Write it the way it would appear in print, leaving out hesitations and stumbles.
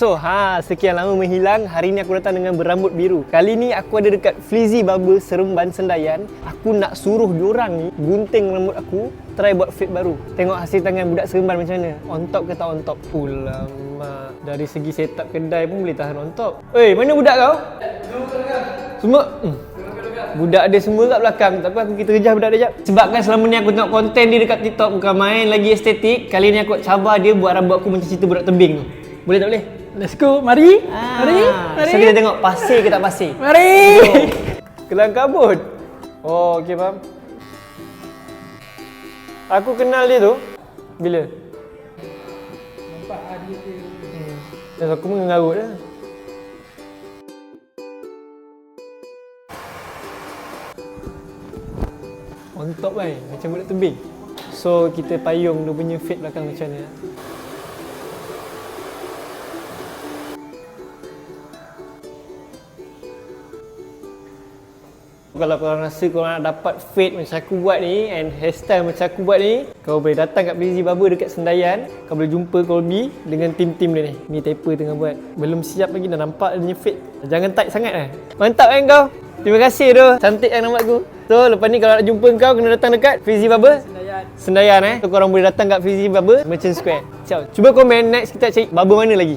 So, sekian lama menghilang. Hari ni aku datang dengan berambut biru. Kali ni aku ada dekat Frizzy Barber Seremban Sendayan. Aku nak suruh diorang ni gunting rambut aku, try buat fade baru. Tengok hasil tangan budak Seremban macam mana. On top ke tak on top? Ulama. Dari segi setup kedai pun boleh tahan on top. Oi, mana budak kau? Semua? Budak dia semua kat belakang. Tapi aku kita kejar budak dia jap. Sebabkan selama ni aku tengok konten dia dekat TikTok bukan main lagi estetik. Kali ni aku cabar dia buat rambut aku macam cerita budak tebing tu. Boleh tak boleh? Let's go, mari. Mari. So kita tengok pasir ke tak pasir. Mari. Kelang kabut. Oh, okey faham. Aku kenal dia tu. Bila? Nampak dia tu. Dan aku mengarut lah. On top kan, macam budak tebing. So kita payung dia punya fade belakang macam mana. Kalau korang rasa korang nak dapat fade macam aku buat ni and hairstyle macam aku buat ni, kau boleh datang kat Frizzy Barber dekat Sendayan. Kau boleh jumpa Colby dengan tim-tim dia ni. Ni taper tengah buat. Belum siap lagi dah nampak dia punya fade. Jangan tight sangat lah. Mantap kan kau? Terima kasih tu. Cantik kan rambut aku. So lepas ni kalau nak jumpa kau kena datang dekat Frizzy Barber Sendayan So korang boleh datang kat Frizzy Barber Merchant Square. Ciao. Cuba komen next kita cari barber mana lagi.